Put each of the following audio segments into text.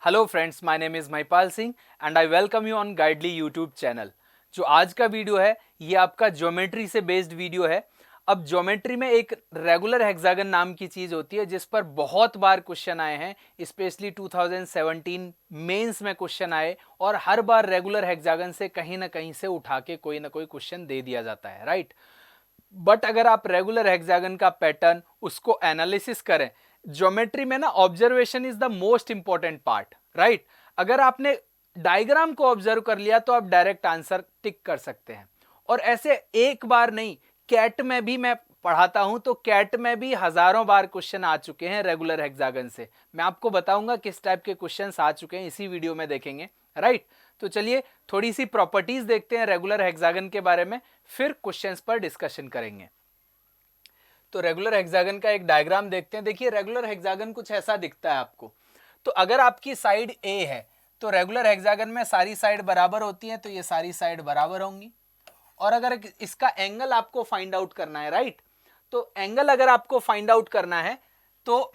Hello friends, my name is Mahipal Singh and I welcome you on गाइडली YouTube channel. जो आज का video है ये आपका ज्योमेट्री से बेस्ड वीडियो है। अब ज्योमेट्री में एक रेगुलर हेक्सागन नाम की चीज़ होती है जिस पर बहुत बार क्वेश्चन आए हैं, स्पेशली 2017 मेंस में क्वेश्चन आए और हर बार रेगुलर हेक्सागन से कहीं ना कहीं से उठा के कोई ना कोई क्वेश्चन दे दिया जाता है, राइट। बट अगर आप रेगुलर हेक्सागन का पैटर्न उसको एनालिसिस करें, ज्योमेट्री में ना observation is the most important part, right. अगर आपने डायग्राम को ऑब्जर्व कर लिया तो आप डायरेक्ट आंसर टिक कर सकते हैं। और ऐसे एक बार नहीं, कैट में भी मैं पढ़ाता हूं तो कैट में भी हजारों बार क्वेश्चन आ चुके हैं रेगुलर हेक्सागन से। मैं आपको बताऊंगा किस टाइप के क्वेश्चंस आ चुके हैं, इसी वीडियो में देखेंगे, राइट। तो चलिए थोड़ी सी प्रॉपर्टीज देखते हैं रेगुलर हेक्सागन के बारे में, फिर क्वेश्चंस पर डिस्कशन करेंगे। तो रेगुलर हेक्सागन का एक डायग्राम देखते हैं। देखिए रेगुलर हेक्सागन कुछ ऐसा दिखता है आपको। तो अगर आपकी साइड ए है तो रेगुलर हेक्सागन में सारी साइड बराबर होती हैं, तो ये सारी साइड बराबर होंगी। और अगर इसका एंगल आपको फाइंड आउट करना है, राइट, तो एंगल अगर आपको फाइंड आउट करना है तो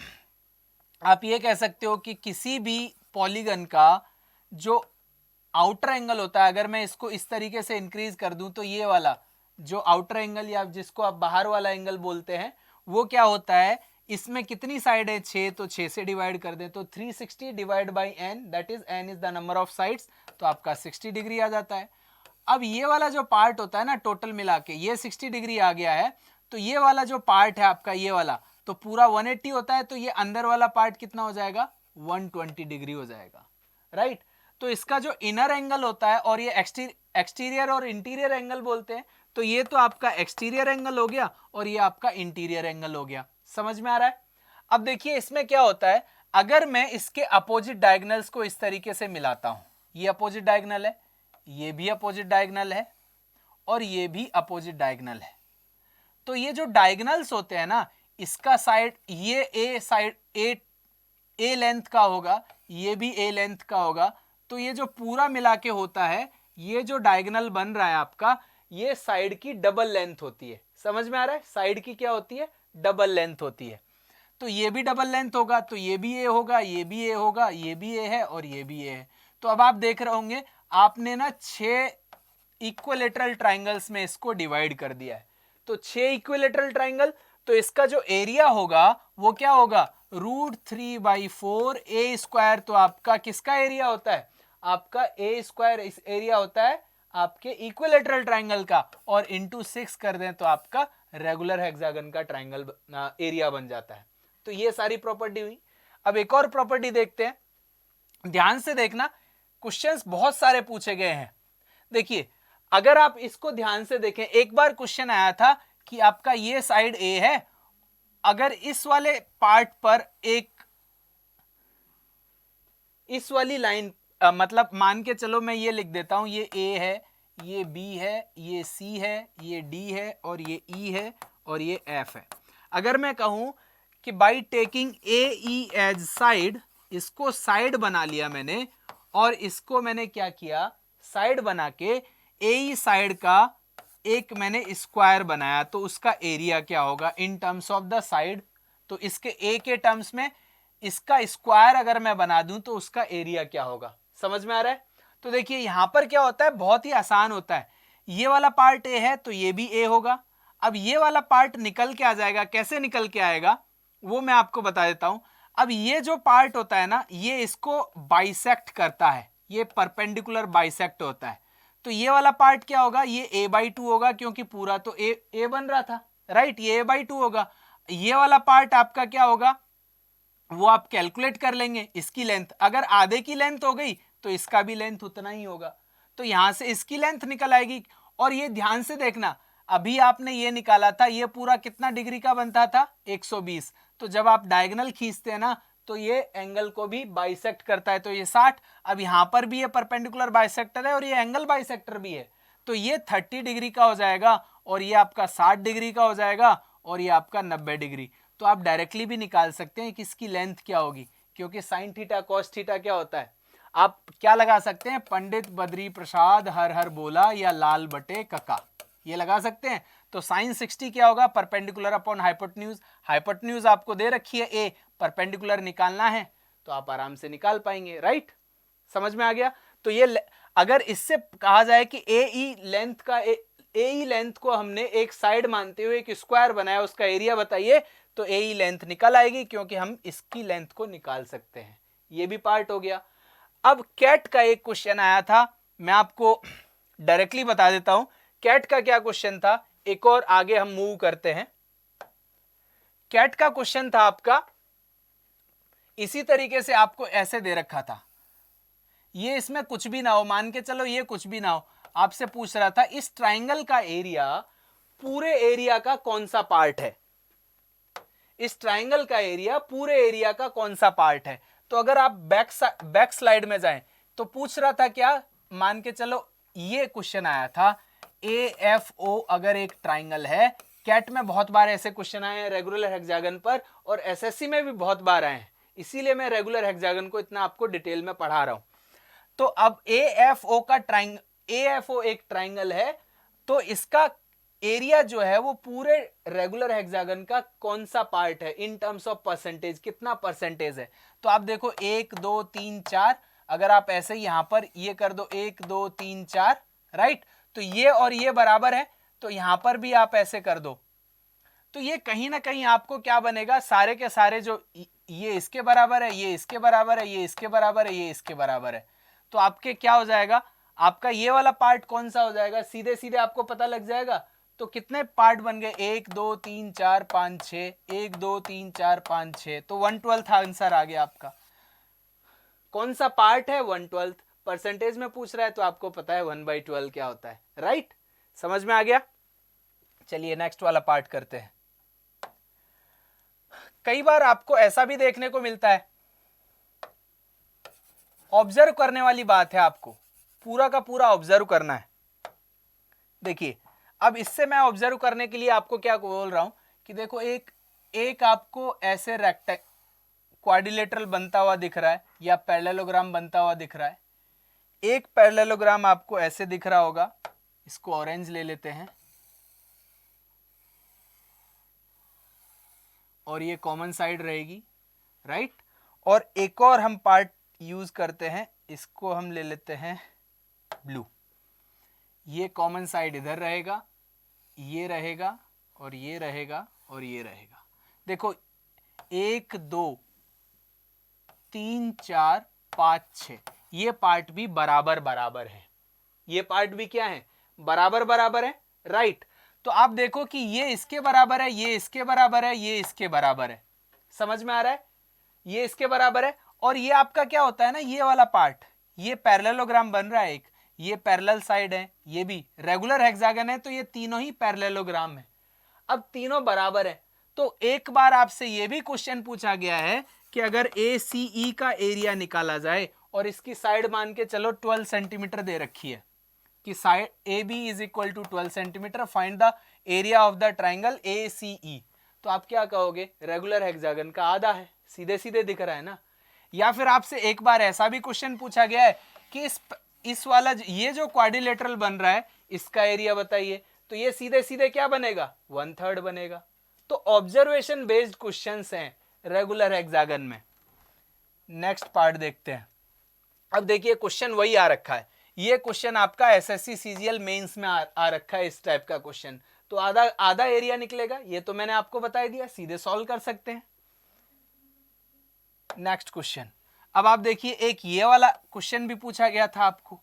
आप ये कह सकते हो कि किसी भी पॉलीगन का जो आउटर एंगल होता है, अगर मैं इसको इस तरीके से इंक्रीज कर दूं तो ये वाला जो आउटर एंगल या जिसको आप बाहर वाला एंगल बोलते हैं वो क्या होता है, इसमें कितनी साइड है 6, तो 6 से डिवाइड कर दें तो 360 divide by n, that is n is the number of sides, तो आपका 60 डिग्री आ जाता है। अब ये वाला जो पार्ट होता है ना, टोटल मिला के ये 60 डिग्री आ गया है, तो ये वाला जो पार्ट है आपका ये वाला तो पूरा 180 होता है, तो ये अंदर वाला पार्ट कितना हो जाएगा, 120 डिग्री हो जाएगा, राइट। तो इसका जो इनर एंगल होता है, और ये एक्सटीरियर और इंटीरियर एंगल बोलते हैं, तो ये तो आपका एक्सटीरियर एंगल हो गया और ये आपका इंटीरियर एंगल हो गया। समझ में आ रहा है। अब देखिए इसमें क्या होता है, अगर मैं इसके अपोजिट डायगोनल्स को इस तरीके से मिलाता हूं, ये अपोजिट डायगोनल है, ये भी अपोजिट डायगोनल है और ये भी अपोजिट डायगोनल है, तो ये जो डायगोनल्स होते हैं ना, इसका साइड ये ए साइड ए लेंथ का होगा, ये भी ए लेंथ का होगा, तो ये जो पूरा मिला के होता है, ये जो डायगोनल बन रहा है आपका, ये साइड की डबल लेंथ होती है। समझ में आ रहा है, साइड की क्या होती है, डबल लेंथ होती है। तो ये भी डबल लेंथ होगा, तो ये भी ए होगा, ये भी ए होगा, ये भी ए है और ये भी ए है। तो अब आप देख रहे होंगे आपने ना 6 इक्विलेटरल ट्राइंगल्स में इसको डिवाइड कर दिया है। तो 6 इक्विलेटरल ट्राइंगल, तो इसका जो एरिया होगा वो क्या होगा, √3/4 ए स्क्वायर। तो आपका किसका एरिया होता है, आपका ए स्क्वायर इस एरिया होता है आपके इक्विलेटरल ट्राइंगल का, और इंटू 6 कर दें तो आपका रेगुलर हेक्सागन का ट्राइंगल एरिया बन जाता है। तो ये सारी प्रॉपर्टी हुई। अब एक और प्रॉपर्टी देखते हैं, ध्यान से देखना, क्वेश्चंस बहुत सारे पूछे गए हैं। देखिए अगर आप इसको ध्यान से देखें, एक बार क्वेश्चन आया था कि आपका ये साइड ए है, अगर इस वाले पार्ट पर एक इस वाली लाइन मतलब मान के चलो मैं ये लिख देता हूं, ये ए है, ये बी है, ये सी है, ये डी है और ये ई है और ये एफ है। अगर मैं कहूं कि by taking A E as side, इसको साइड बना लिया मैंने और इसको मैंने क्या किया, साइड बना के ए ई साइड का एक मैंने स्क्वायर बनाया, तो उसका एरिया क्या होगा in terms of the side. तो इसके ए के टर्म्स में इसका स्क्वायर अगर मैं बना दूं तो उसका एरिया क्या होगा। समझ में आ रहा है। तो देखिए यहां पर क्या होता है, बहुत ही आसान होता है। ये वाला पार्ट ए है तो ये भी ए होगा। अब ये वाला पार्ट निकल के आ जाएगा, कैसे निकल के आएगा वो मैं आपको बता देता हूं। अब ये जो पार्ट होता है ना, ये इसको बाइसेक्ट करता है, ये परपेंडिकुलर बाइसेक्ट होता है। तो ये वाला पार्ट क्या होगा, ये a/2 होगा, क्योंकि पूरा तो ए बन रहा था, राइट, ये a/2 होगा। ये वाला पार्ट आपका क्या होगा, वो आप कैलकुलेट कर लेंगे, इसकी लेंथ अगर आधे की लेंथ हो गई तो इसका भी लेंथ उतना ही होगा, तो यहां से इसकी लेंथ निकल आएगी। और ये ध्यान से देखना, अभी आपने ये निकाला था, ये पूरा कितना डिग्री का बनता था, 120। तो जब आप डायगोनल खींचते हैं ना तो ये एंगल को भी बाइसेक्ट करता है, तो ये 60। अब यहां पर भी ये परपेंडिकुलर बाइसेक्टर है और ये एंगल बाइसेक्टर भी है, तो ये 30 डिग्री का हो जाएगा और ये आपका 60 डिग्री का हो जाएगा और ये आपका 90 डिग्री। तो आप डायरेक्टली भी निकाल सकते हैं कि इसकी लेंथ क्या होगी, क्योंकि साइन थीटा कॉस थीटा क्या होता है, आप क्या लगा सकते हैं, पंडित बद्री प्रसाद हर हर बोला या लाल बटे कका, ये लगा सकते हैं। तो साइन 60 क्या होगा, परपेंडिकुलर अपॉन हाइपोटेन्यूज। हाइपोटेन्यूज आपको दे रखी है ए, परपेंडिकुलर निकालना है, तो आप आराम से निकाल पाएंगे, राइट। समझ में आ गया। तो ये अगर इससे कहा जाए कि AE लेंथ को हमने एक साइड मानते हुए एक स्क्वायर बनाया, उसका एरिया बताइए, तो AE लेंथ निकल आएगी, क्योंकि हम इसकी लेंथ को निकाल सकते हैं। ये भी पार्ट हो गया। अब कैट का एक क्वेश्चन आया था, मैं आपको डायरेक्टली बता देता हूं कैट का क्या क्वेश्चन था। एक और आगे हम मूव करते हैं। कैट का क्वेश्चन था आपका इसी तरीके से, आपको ऐसे दे रखा था, ये इसमें कुछ भी ना हो, मान के चलो ये कुछ भी ना हो, आपसे पूछ रहा था इस ट्राइंगल का एरिया पूरे एरिया का कौन सा पार्ट है, इस ट्राइंगल का एरिया पूरे एरिया का कौन सा पार्ट है। तो अगर आप बैक स्लाइड में जाएं तो पूछ रहा था क्या, मान के चलो ये क्वेश्चन आया था AFO अगर एक ट्राइंगल है। कैट में बहुत बार ऐसे क्वेश्चन आए हैं रेगुलर हेक्सागन पर, और SSC में भी बहुत बार आए हैं, इसीलिए मैं रेगुलर हेक्सागन को इतना आपको डिटेल में पढ़ा रहा हूं। तो अब AFO एक ट्राइंगल है, तो इसका एरिया जो है वो पूरे रेगुलर हेक्सागन का कौन सा पार्ट है इन टर्म्स ऑफ परसेंटेज, कितना परसेंटेज है। तो आप देखो 1 2 3 4, अगर आप ऐसे यहां पर ये कर दो 1 2 3 4, राइट, तो ये और ये बराबर है, तो यहां पर भी आप ऐसे कर दो, तो ये कहीं ना कहीं आपको क्या बनेगा, सारे के सारे जो ये इसके बराबर है, ये इसके बराबर है, ये इसके बराबर है, ये इसके बराबर है, तो आपके क्या हो जाएगा, आपका ये वाला पार्ट कौन सा हो जाएगा, सीधे सीधे आपको पता लग जाएगा। तो कितने पार्ट बन गए, 1 2 3 4 5 6, 1 2 3 4 5 6, तो 1/12 आंसर आ गया आपका। कौन सा पार्ट है, 1/12, परसेंटेज में पूछ रहा है तो आपको पता है 1/12 क्या होता है, राइट। समझ में आ गया। चलिए नेक्स्ट वाला पार्ट करते हैं। कई बार आपको ऐसा भी देखने को मिलता है, ऑब्जर्व करने वाली बात है, आपको पूरा का पूरा ऑब्जर्व करना है। देखिए अब इससे मैं ऑब्जर्व करने के लिए आपको क्या बोल रहा हूं कि देखो एक आपको ऐसे क्वाड्रिलेटरल बनता हुआ दिख रहा है या पैरेललोग्राम बनता हुआ दिख रहा है। एक पैरेललोग्राम आपको ऐसे दिख रहा होगा, इसको ऑरेंज ले लेते हैं, और ये कॉमन साइड रहेगी, राइट। और एक और हम पार्ट यूज करते हैं, इसको हम ले लेते हैं ब्लू, ये कॉमन साइड इधर रहेगा, ये रहेगा और ये रहेगा और ये रहेगा। देखो 1 2 3 4 5 6, ये पार्ट भी बराबर बराबर है, ये पार्ट भी क्या है, बराबर बराबर है, राइट। तो आप देखो कि ये इसके बराबर है, ये इसके बराबर है, ये इसके बराबर है, समझ में आ रहा है, ये इसके बराबर है। और ये आपका क्या होता है ना, ये वाला पार्ट, ये पैरेललोग्राम बन रहा है एक, ये पैरेलल साइड है, ये भी रेगुलर हेक्सागन है, तो ये तीनों ही पैरेललोग्राम है। अब तीनों बराबर है, तो एक बार आपसे ये भी क्वेश्चन पूछा गया है कि अगर ACE का एरिया निकाला जाए, और इसकी साइड मान के चलो 12 सेंटीमीटर दे रखी है कि side AB is equal to 12 centimetre, find the area of the triangle ACE, तो आप क्या कहोगे, रेगुलर हेक्सागन का आधा है, सीधे सीधे दिख रहा है ना। या फिर आपसे एक बार ऐसा भी क्वेश्चन पूछा गया है कि इस वाला ये जो क्वाड्रिलेटरल बन रहा है इसका एरिया बताइए, तो ये सीधे सीधे क्या बनेगा, 1/3 बनेगा। तो ऑब्जर्वेशन बेस्ड क्वेश्चंस हैं रेगुलर हेक्सागन में। नेक्स्ट पार्ट देखते हैं। अब देखिए क्वेश्चन वही आ रखा है, ये क्वेश्चन आपका SSC CGL मेंस में आ रखा है, इस टाइप का क्वेश्चन, तो आधा आधा एरिया निकलेगा, ये तो मैंने आपको बता दिया, सीधे सॉल्व कर सकते हैं। नेक्स्ट क्वेश्चन, अब आप देखिए एक ये वाला क्वेश्चन भी पूछा गया था आपको।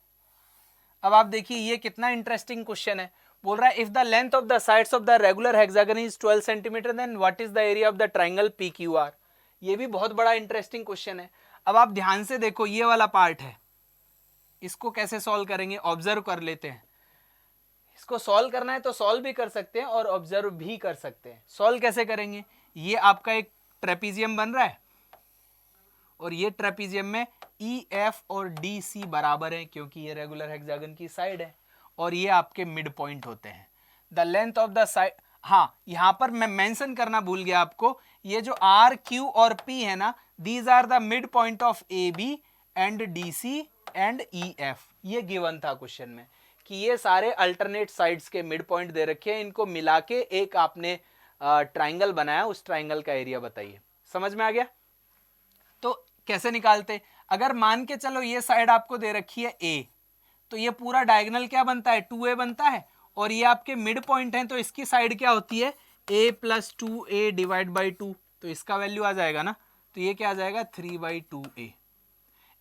अब आप देखिए ये कितना इंटरेस्टिंग क्वेश्चन है, बोल रहा है if the length of the sides of the regular hexagon is 12 centimetre then what is the area of the triangle PQR। ये भी बहुत बड़ा इंटरेस्टिंग क्वेश्चन है। अब आप ध्यान से देखो, ये वाला पार्ट है, इसको कैसे सॉल्व करेंगे, ऑब्जर्व कर लेते हैं। इसको सॉल्व करना है तो सॉल्व भी कर सकते हैं और ऑब्जर्व भी कर सकते हैं। सॉल्व कैसे करेंगे, ये आपका एक ट्रेपीजियम बन रहा है, और ये ट्रेपीजियम में EF और DC बराबर है, क्योंकि ये रेगुलर हेक्सागन की साइड है, और ये आपके मिड पॉइंट होते हैं। The length of the side, हाँ यहां पर मैं मेंशन करना भूल गया आपको, ये जो R Q और P है ना, these are the mid point of AB and DC and EF। ये गिवन था क्वेश्चन में कि ये सारे अल्टरनेट साइड्स के मिड पॉइंट दे रखे हैं, इनको मिला के एक आपने ट्राइंगल बनाया, उस ट्राइंगल का एरिया बताइए। समझ में आ गया। तो कैसे निकालते, अगर मान के चलो ये साइड आपको दे रखी है a, तो ये पूरा डायगोनल क्या बनता है 2a बनता है, और ये आपके मिड पॉइंट है तो इसकी साइड क्या होती है a plus 2a divide by 2, तो इसका वैल्यू आ जाएगा ना, तो ये क्या आ जाएगा 3/2a।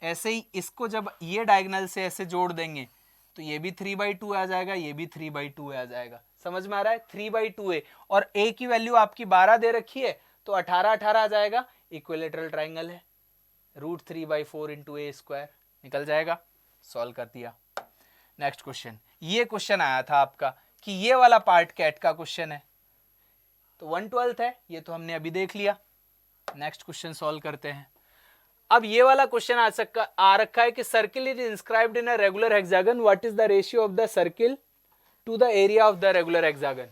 ऐसे ही इसको जब ये डायगोनल से ऐसे जोड़ देंगे तो ये भी 3/2 आ जाएगा, ये भी 3/2 आ जाएगा। समझ में आ रहा है 3/2a, और a की वैल्यू आपकी 12 दे रखी है तो 18 आ जाएगा, इक्विलेटरल ट्राइंगल है, √3/4 इंटू a स्क्वायर निकल जाएगा। सॉल्व कर दिया। नेक्स्ट क्वेश्चन, ये क्वेश्चन आया था आपका कि ये वाला पार्ट कैट का क्वेश्चन है, तो 1/12 है, ये तो हमने अभी देख लिया। नेक्स्ट क्वेश्चन सॉल्व करते हैं। अब ये वाला क्वेश्चन आ रखा है कि circle is inscribed in a regular hexagon, what is the ratio of the circle to the area of the regular hexagon.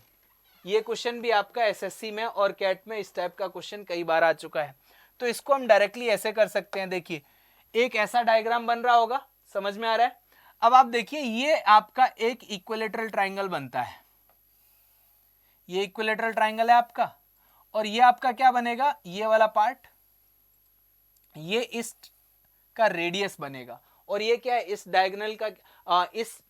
ये क्वेश्चन भी आपका एसएससी में और कैट में इस टाइप का क्वेश्चन कई बार आ चुका है, तो इसको हम डायरेक्टली ऐसे कर सकते हैं। देखिए एक ऐसा डायग्राम बन रहा होगा, समझ में आ रहा है। अब आप देखिए ये आपका एक इक्विलेटरल ट्राइंगल बनता है, ये इक्विलेटरल ट्राइंगल है आपका, और ये आपका क्या बनेगा, ये वाला पार्ट, ये इस का रेडियस बनेगा, और ये क्या है इस डायगोनल का इस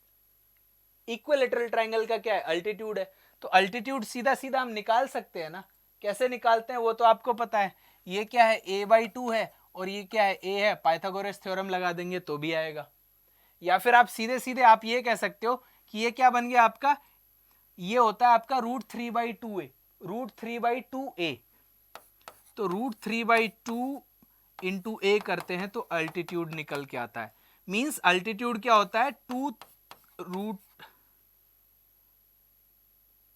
इक्विलेटरल ट्राइंगल का क्या है अल्टीट्यूड है। तो अल्टीट्यूड सीधा सीधा हम निकाल सकते हैं ना, कैसे निकालते हैं वो तो आपको पता है, ये क्या है a/2 है और ये क्या है a है, पाइथागोरस थ्योरम लगा देंगे तो भी आएगा। या फिर आप सीधे सीधे आप ये कह सकते हो कि ये क्या बन गया आपका, ये होता है आपका √3/2a, √3/2a, तो √3/2 इंटू a करते हैं तो अल्टीट्यूड निकल के आता है। मींस अल्टीट्यूड क्या होता है 2 रूट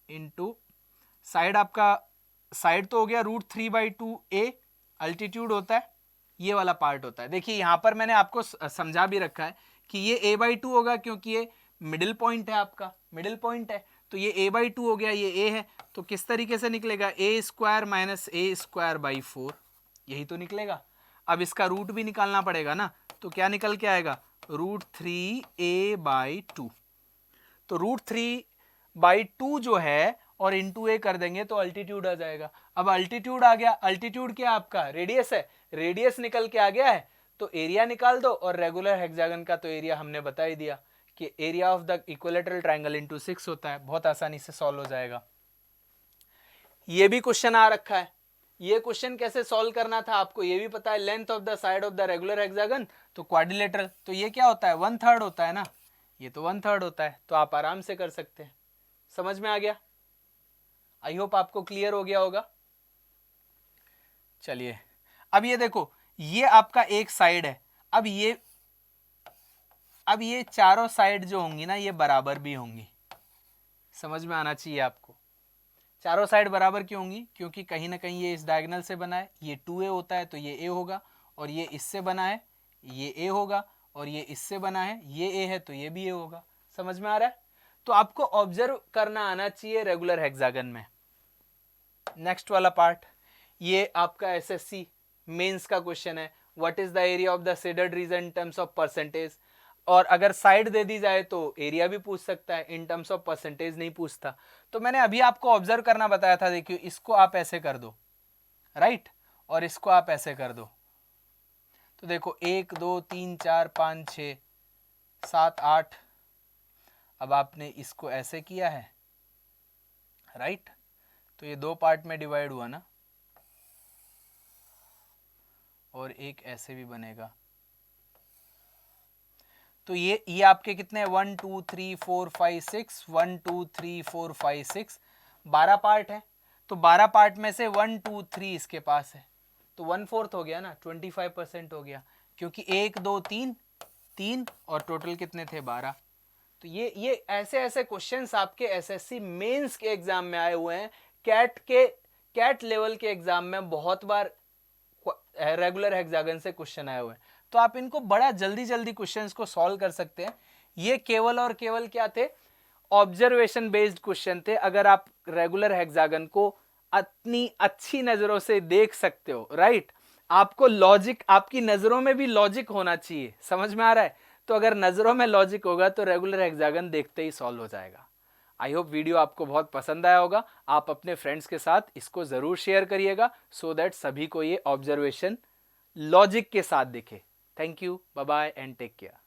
इंटू साइड, आपका साइड तो हो गया √3/2a, अल्टीट्यूड होता है ये वाला पार्ट होता है। देखिए यहां पर मैंने आपको समझा भी रखा है कि ये a/2 होगा क्योंकि ये मिडिल पॉइंट है, आपका मिडिल पॉइंट है, तो ये a/2 हो गया, ये a है, तो किस तरीके से निकलेगा a² माइनस a²/4, यही तो निकलेगा। अब इसका रूट भी निकालना पड़ेगा ना, तो क्या निकल के आएगा √3a/2, तो √3/2 जो है और इंटू a कर देंगे तो अल्टीट्यूड आ जाएगा। अब अल्टीट्यूड आ गया, अल्टीट्यूड क्या आपका रेडियस है, रेडियस निकल के आ गया है, तो एरिया निकाल दो, और रेगुलर हेक्सागन का तो एरिया हमने बता ही दिया कि area of the equilateral triangle into 6 होता है, बहुत आसानी से सॉल्व हो जाएगा। ये भी क्वेश्चन आ रखा है, ये क्वेश्चन कैसे सॉल्व करना था आपको ये भी पता है, length of the side of the regular hexagon, तो क्वाड्रिलेटरल, तो ये क्या होता है 1/3 होता है ना, ये तो 1/3 होता है, तो आप आराम से कर सकते हैं। समझ में आ गया, आई होप आपको क्लियर हो गया होगा। चलिए अब ये देखो, ये आपका एक साइड है, अब ये चारों साइड जो होंगी ना ये बराबर भी होंगी, समझ में आना चाहिए आपको। चारों साइड बराबर क्यों होंगी, क्योंकि कहीं ना कहीं ये इस डायगोनल से बना है, ये 2a होता है तो ये a होगा, और ये इससे बना है ये a होगा, और ये इससे बना है ये a है तो ये भी a होगा। समझ में आ रहा है, तो आपको ऑब्जर्व करना आना चाहिए रेगुलर हेक्सागन में। नेक्स्ट वाला पार्ट, ये आपका एसएससी मेंस का क्वेश्चन है, what is the area of the shaded region in terms of percentage, और अगर साइड दे दी जाए तो एरिया भी पूछ सकता है, इन टर्म्स ऑफ परसेंटेज नहीं पूछता। तो मैंने अभी आपको ऑब्जर्व करना बताया था, देखिए इसको आप ऐसे कर दो राइट, और इसको आप ऐसे कर दो, तो देखो 1 2 3 4 5 6 7 8, अब आपने इसको ऐसे किया है राइट, तो ये 2 पार्ट में डिवाइड हुआ ना, और एक ऐसे भी बनेगा, तो ये आपके कितने 1 2 3 4 5 6 1 2 3 4 5 6 12 पार्ट है, तो 12 पार्ट में से 1 2 3 इसके पास है, तो 1/4 हो गया ना, 25% हो गया, क्योंकि 1 2 3 3 और टोटल कितने थे 12। तो ये ऐसे ऐसे क्वेश्चंस आपके एसएससी मेंस के एग्जाम में आए हुए हैं, कैट लेवल के एग्जाम में बहुत बार रेगुलर हेक्सागन से क्वेश्चन आए हुए हैं, तो आप इनको बड़ा जल्दी जल्दी क्वेश्चंस को सॉल्व कर सकते हैं। ये केवल और केवल क्या थे, ऑब्जर्वेशन बेस्ड क्वेश्चन थे। अगर आप रेगुलर हेक्सागन को इतनी अच्छी नजरों से देख सकते हो राइट, आपको लॉजिक, आपकी नजरों में भी लॉजिक होना चाहिए, समझ में आ रहा है, तो अगर नजरों में लॉजिक होगा तो रेगुलर हेक्सागन देखते ही सॉल्व हो जाएगा। आई होप वीडियो आपको बहुत पसंद आया होगा, आप अपने फ्रेंड्स के साथ इसको ज़रूर शेयर करिएगा, सो दैट सभी को ये ऑब्जर्वेशन लॉजिक के साथ दिखे। Thank you, bye bye and take care.